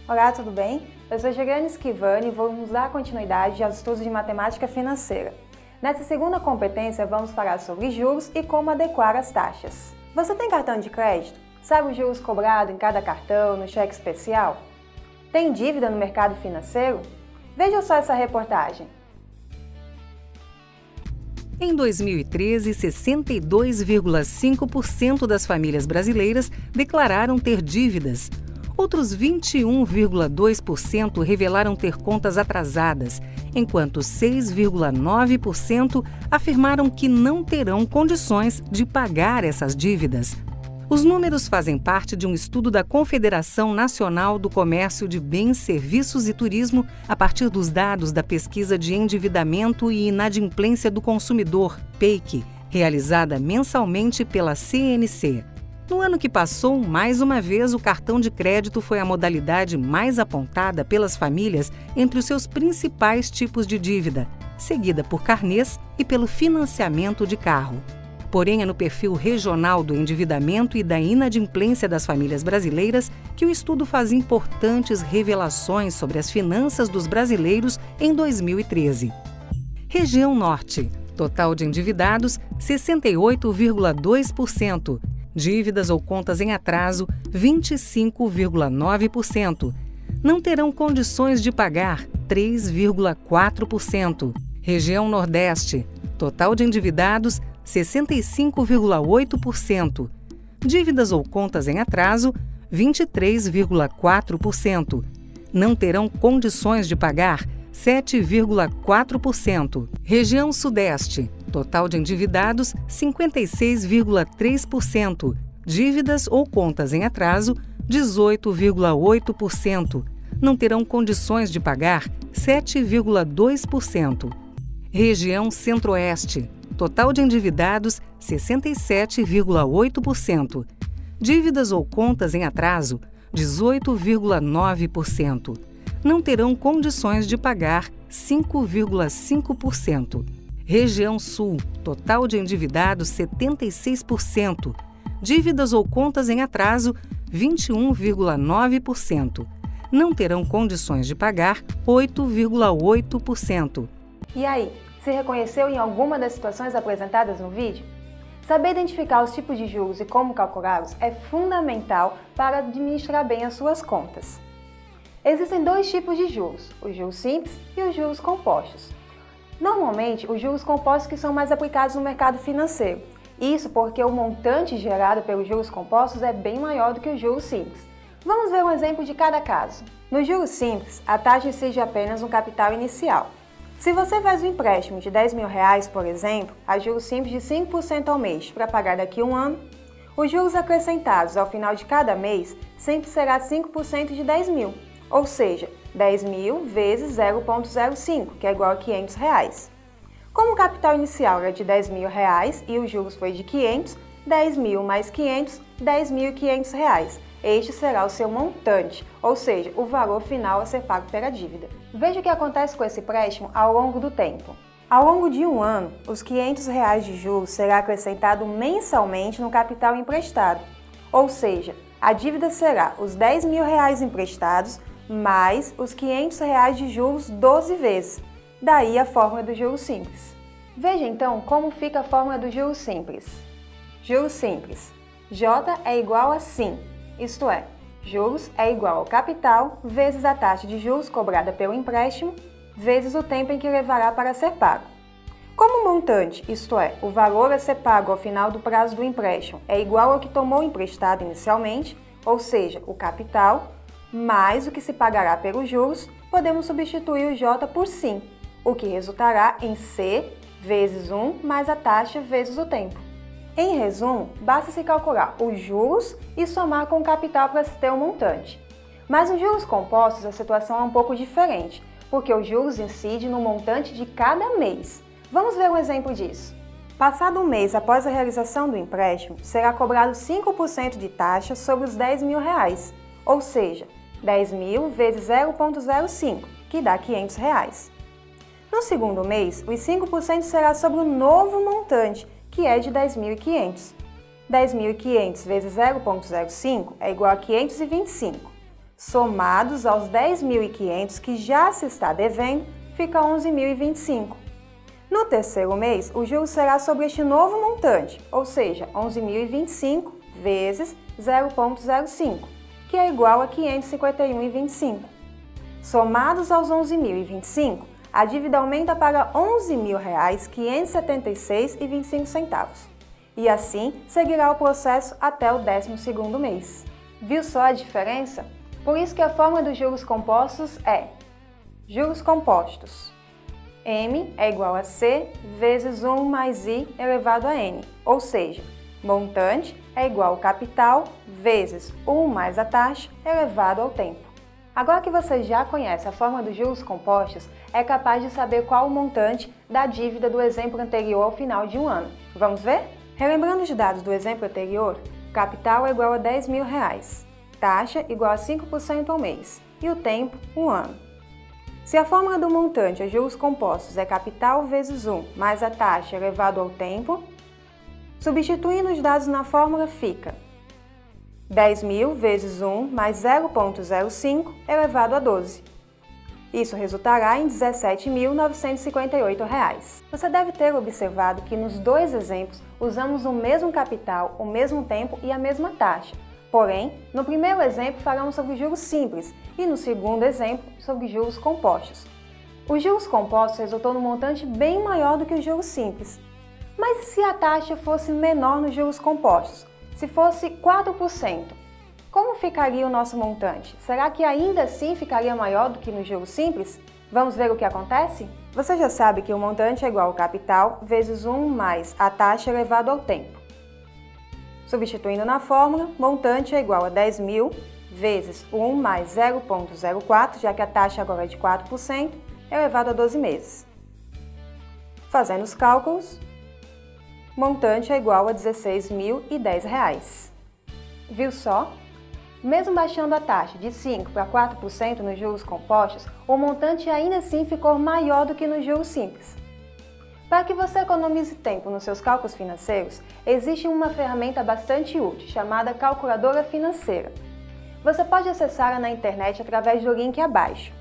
Olá, tudo bem? Eu sou Juliana Schivani e vamos dar continuidade aos estudos de matemática financeira. Nessa segunda competência, vamos falar sobre juros e como adequar as taxas. Você tem cartão de crédito? Sabe os juros cobrados em cada cartão, no cheque especial? Tem dívida no mercado financeiro? Veja só essa reportagem. Em 2013, 62,5% das famílias brasileiras declararam ter dívidas. Outros 21,2% revelaram ter contas atrasadas, enquanto 6,9% afirmaram que não terão condições de pagar essas dívidas. Os números fazem parte de um estudo da Confederação Nacional do Comércio de Bens, Serviços e Turismo a partir dos dados da Pesquisa de Endividamento e Inadimplência do Consumidor, PEIC, realizada mensalmente pela CNC. No ano que passou, mais uma vez, o cartão de crédito foi a modalidade mais apontada pelas famílias entre os seus principais tipos de dívida, seguida por carnês e pelo financiamento de carro. Porém, é no perfil regional do endividamento e da inadimplência das famílias brasileiras que o estudo faz importantes revelações sobre as finanças dos brasileiros em 2013. Região Norte. Total de endividados, 68,2%. Dívidas ou contas em atraso, 25,9%. Não terão condições de pagar, 3,4%. Região Nordeste. Total de endividados, 65,8%. Dívidas ou contas em atraso, 23,4%. Não terão condições de pagar, 7,4%. Região Sudeste. Total de endividados, 56,3%. Dívidas ou contas em atraso, 18,8%. Não terão condições de pagar, 7,2%. Região Centro-Oeste. Total de endividados, 67,8%. Dívidas ou contas em atraso, 18,9%. Não terão condições de pagar, 5,5%. Região Sul. Total de endividados, 76%. Dívidas ou contas em atraso, 21,9%. Não terão condições de pagar, 8,8%. E aí? Se reconheceu em alguma das situações apresentadas no vídeo? Saber identificar os tipos de juros e como calculá-los é fundamental para administrar bem as suas contas. Existem dois tipos de juros, os juros simples e os juros compostos. Normalmente, os juros compostos que são mais aplicados no mercado financeiro. Isso porque o montante gerado pelos juros compostos é bem maior do que os juros simples. Vamos ver um exemplo de cada caso. Nos juros simples, a taxa incide apenas no capital inicial. Se você faz um empréstimo de R$10.000, por exemplo, a juros simples de 5% ao mês para pagar daqui a um ano, os juros acrescentados ao final de cada mês sempre será 5% de 10.000, ou seja, 10.000 vezes 0,05, que é igual a R$500. Como o capital inicial era de R$10.000 e os juros foi de 500, 10.000 mais 500, R$10.500. Este será o seu montante, ou seja, o valor final a ser pago pela dívida. Veja o que acontece com esse empréstimo ao longo do tempo. Ao longo de um ano, os R$500 de juros será acrescentado mensalmente no capital emprestado, ou seja, a dívida será os R$10.000 emprestados mais os R$500 de juros 12 vezes. Daí a fórmula do juros simples. Veja então como fica a fórmula do juros simples. Juros simples. J é igual a SIM. Isto é, juros é igual ao capital vezes a taxa de juros cobrada pelo empréstimo vezes o tempo em que levará para ser pago. Como o montante, isto é, o valor a ser pago ao final do prazo do empréstimo, é igual ao que tomou emprestado inicialmente, ou seja, o capital, mais o que se pagará pelos juros, podemos substituir o J por SIM, o que resultará em C vezes 1 mais a taxa vezes o tempo. Em resumo, basta se calcular os juros e somar com o capital para se ter um montante. Mas nos juros compostos a situação é um pouco diferente, porque os juros incidem no montante de cada mês. Vamos ver um exemplo disso. Passado um mês após a realização do empréstimo, será cobrado 5% de taxa sobre os R$10.000, ou seja, 10.000 vezes 0,05, que dá R$500. No segundo mês, os 5% será sobre o novo montante, que é de 10.500. 10.500 vezes 0,05 é igual a 525. somados aos 10.500 que já se está devendo, fica 11.025. No terceiro mês, o juros será sobre este novo montante, ou seja, 11.025 vezes 0,05, que é igual a 551,25. Somados aos 11.025, a dívida aumenta para R$ 11.576,25. E assim seguirá o processo até o 12º mês. Viu só a diferença? Por isso que a fórmula dos juros compostos é juros compostos. M é igual a C vezes 1 mais I elevado a N, ou seja, montante é igual ao capital vezes 1 mais a taxa elevado ao tempo. Agora que você já conhece a fórmula dos juros compostos, é capaz de saber qual o montante da dívida do exemplo anterior ao final de um ano. Vamos ver? Relembrando os dados do exemplo anterior, capital é igual a R$ 10.000, taxa igual a 5% ao mês e o tempo, 1 ano. Se a fórmula do montante a juros compostos é capital vezes 1 mais a taxa elevado ao tempo, substituindo os dados na fórmula fica 10.000 vezes 1 mais 0,05 elevado a 12. Isso resultará em R$ 17.958. Você deve ter observado que nos dois exemplos usamos o mesmo capital, o mesmo tempo e a mesma taxa. Porém, no primeiro exemplo falamos sobre juros simples e no segundo exemplo sobre juros compostos. Os juros compostos resultou num montante bem maior do que os juros simples. Mas e se a taxa fosse menor nos juros compostos? Se fosse 4%, como ficaria o nosso montante? Será que ainda assim ficaria maior do que nos juros simples? Vamos ver o que acontece? Você já sabe que o montante é igual ao capital vezes 1 mais a taxa elevado ao tempo. Substituindo na fórmula, montante é igual a 10.000 vezes 1 mais 0,04, já que a taxa agora é de 4%, elevado a 12 meses. Fazendo os cálculos, montante é igual a R$ 16.010. Viu só? Mesmo baixando a taxa de 5% para 4% nos juros compostos, o montante ainda assim ficou maior do que nos juros simples. Para que você economize tempo nos seus cálculos financeiros, existe uma ferramenta bastante útil chamada calculadora financeira. Você pode acessá-la na internet através do link abaixo.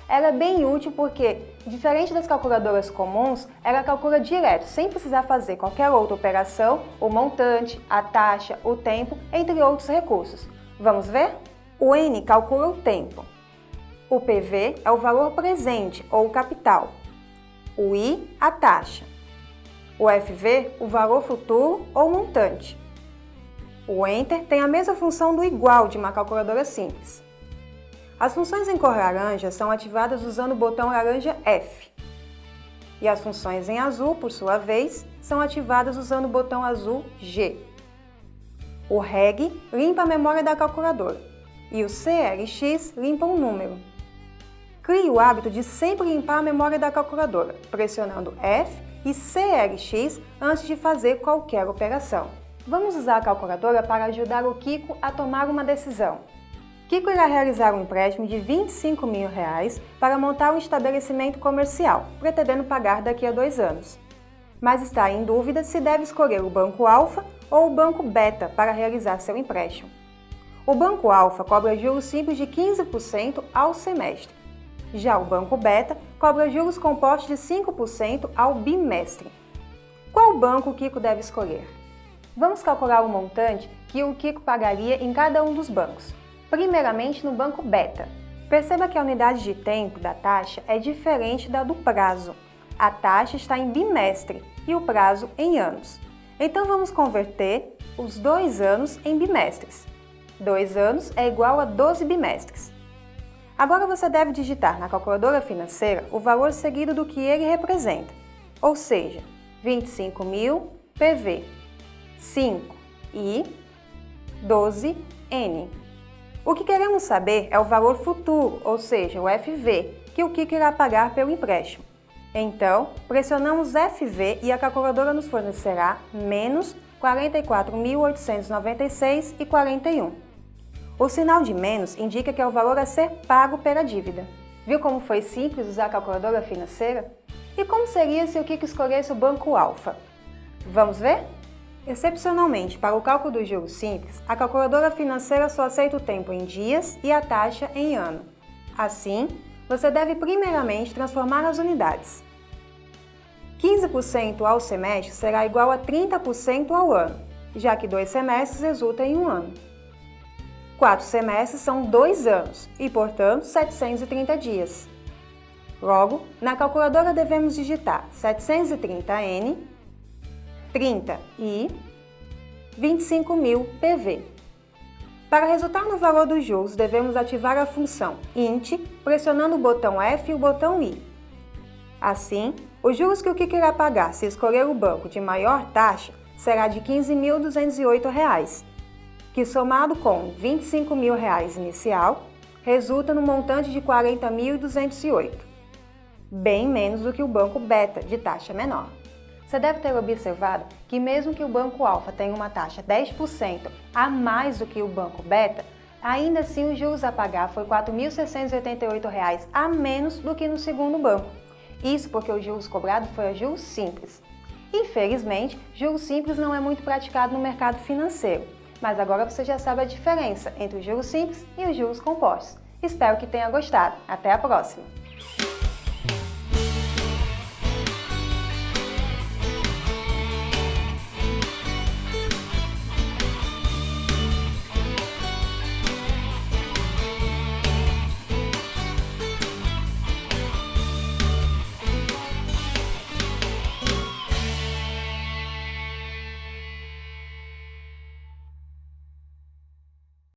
Ela é bem útil porque, diferente das calculadoras comuns, ela calcula direto, sem precisar fazer qualquer outra operação, o montante, a taxa, o tempo, entre outros recursos. Vamos ver? O N calcula o tempo. O PV é o valor presente ou o capital. O I, a taxa. O FV, o valor futuro ou montante. O Enter tem a mesma função do igual de uma calculadora simples. As funções em cor laranja são ativadas usando o botão laranja F. E as funções em azul, por sua vez, são ativadas usando o botão azul G. O REG limpa a memória da calculadora e o CLX limpa um número. Crie o hábito de sempre limpar a memória da calculadora, pressionando F e CLX antes de fazer qualquer operação. Vamos usar a calculadora para ajudar o Kiko a tomar uma decisão. Kiko irá realizar um empréstimo de R$ 25.000 para montar um estabelecimento comercial, pretendendo pagar daqui a 2 anos. Mas está em dúvida se deve escolher o Banco Alfa ou o Banco Beta para realizar seu empréstimo. O Banco Alfa cobra juros simples de 15% ao semestre. Já o Banco Beta cobra juros compostos de 5% ao bimestre. Qual banco o Kiko deve escolher? Vamos calcular o montante que o Kiko pagaria em cada um dos bancos. Primeiramente no Banco Beta. Perceba que a unidade de tempo da taxa é diferente da do prazo. A taxa está em bimestre e o prazo em anos. Então vamos converter os 2 anos em bimestres. 2 anos é igual a 12 bimestres. Agora você deve digitar na calculadora financeira o valor seguido do que ele representa, ou seja, 25.000 PV, 5 I, 12 N. O que queremos saber é o valor futuro, ou seja, o FV, que o Kiko irá pagar pelo empréstimo. Então, pressionamos FV e a calculadora nos fornecerá menos 44.896,41. O sinal de menos indica que é o valor a ser pago pela dívida. Viu como foi simples usar a calculadora financeira? E como seria se o Kiko escolhesse o Banco Alfa? Vamos ver? Excepcionalmente, para o cálculo dos juros simples, a calculadora financeira só aceita o tempo em dias e a taxa em ano. Assim, você deve primeiramente transformar as unidades. 15% ao semestre será igual a 30% ao ano, já que 2 semestres resulta em um ano. 4 semestres são 2 anos e, portanto, 730 dias. Logo, na calculadora devemos digitar 730N, 30I, 25.000 PV. Para resultar no valor dos juros, devemos ativar a função int, pressionando o botão F e o botão I. Assim, os juros que o Kiko irá pagar se escolher o banco de maior taxa será de R$ 15.208, que somado com R$ 25.000 inicial, resulta no montante de R$ 40.208, bem menos do que o banco beta, de taxa menor. Você deve ter observado que mesmo que o banco alfa tenha uma taxa 10% a mais do que o banco beta, ainda assim os juros a pagar foi R$ 4.688 a menos do que no segundo banco. Isso porque o juros cobrado foi a juros simples. Infelizmente, juros simples não é muito praticado no mercado financeiro, mas agora você já sabe a diferença entre os juros simples e os juros compostos. Espero que tenha gostado. Até a próxima!